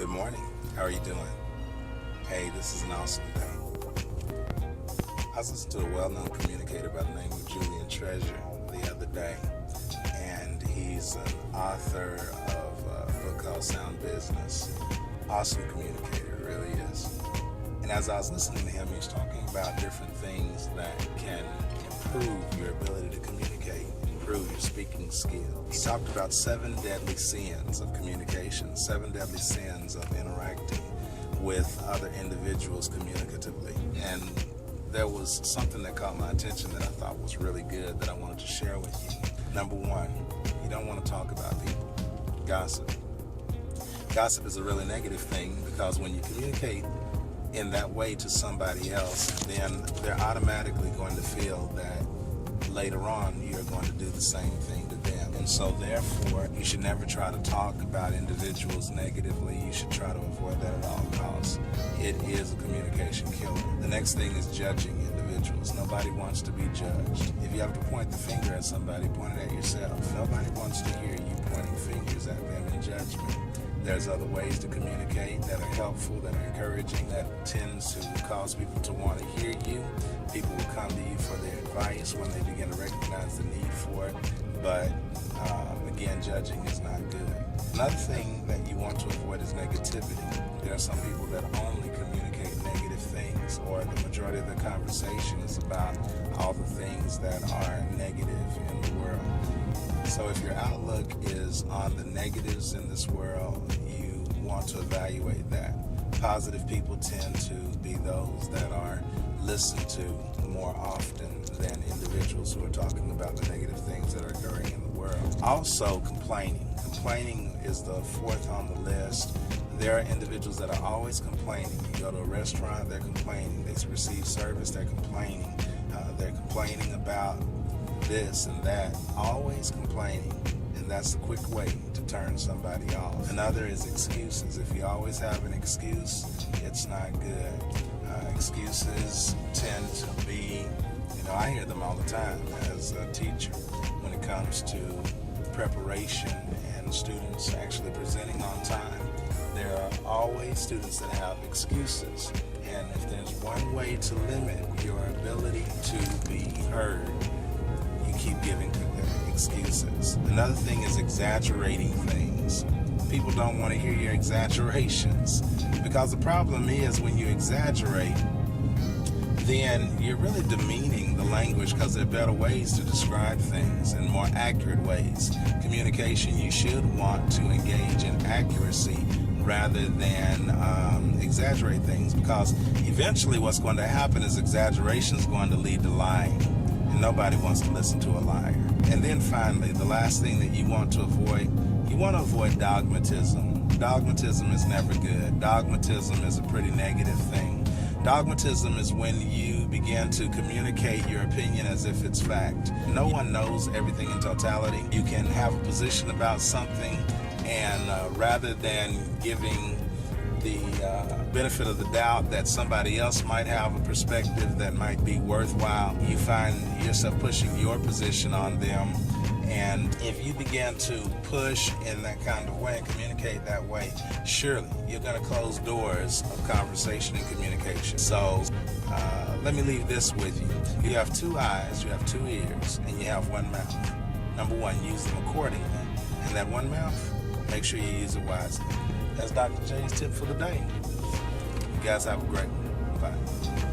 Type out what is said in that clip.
Good morning. How are you doing? Hey, this is an awesome day. I was listening to a well-known communicator by the name of Julian Treasure the other day, and he's an author of a book called Sound Business. Awesome communicator, it really is. And as I was listening to him, he was talking about different things that can improve your ability to communicate, improve your speaking skill. He talked about 7 deadly sins of communication, 7 deadly sins of interacting with other individuals communicatively. And there was something that caught my attention that I thought was really good that I wanted to share with you. Number 1, you don't want to talk about people. Gossip. Gossip is a really negative thing because when you communicate in that way to somebody else, then they're automatically going to feel that later on you're going to do the same thing to them. And so therefore, you should never try to talk about individuals negatively. You should try to avoid that at all costs. It is a communication killer. The next thing is judging individuals. Nobody wants to be judged. If you have to point the finger at somebody, point it at yourself. Nobody wants to hear you pointing fingers at them in judgment. There's other ways to communicate that are helpful, that are encouraging, that tends to cause people to want to hear you. People will come to you for their advice when they begin to recognize the need for it. But again, judging is not good. Another thing that you want to avoid is negativity. There are some people that only communicate negative things, or the majority of the conversation is about all the things that are negative in the world. So if your outlook is on the negatives in this world, you want to evaluate that. Positive people tend to be those that are listened to more often than individuals who are talking about the negative things that are occurring in the world. Also, complaining. Complaining is the 4th on the list. There are individuals that are always complaining. You go to a restaurant, they're complaining. They receive service, they're complaining. They're complaining about this and that, always complaining, and that's a quick way to turn somebody off. Another is excuses. If you always have an excuse, it's not good. Excuses tend to be, I hear them all the time as a teacher when it comes to preparation and students actually presenting on time. There are always students that have excuses, and if there's one way to limit your ability to be heard, keep giving excuses. Another thing is exaggerating things. People don't want to hear your exaggerations because the problem is when you exaggerate, then you're really demeaning the language because there are better ways to describe things and more accurate ways. Communication, you should want to engage in accuracy rather than exaggerate things, because eventually what's going to happen is exaggeration is going to lead to lying. And nobody wants to listen to a liar. And then finally, the last thing that you want to avoid dogmatism. Dogmatism is never good. Dogmatism is a pretty negative thing. Dogmatism is when you begin to communicate your opinion as if it's fact. No one knows everything in totality. You can have a position about something, and rather than giving the benefit of the doubt that somebody else might have a perspective that might be worthwhile, you find yourself pushing your position on them. And if you begin to push in that kind of way and communicate that way, surely you're going to close doors of conversation and communication. So let me leave this with you. You have 2 eyes, you have 2 ears, and you have 1 mouth. Number 1, use them accordingly. And that 1 mouth, make sure you use it wisely. That's Dr. J's tip for the day. You guys have a great one. Bye.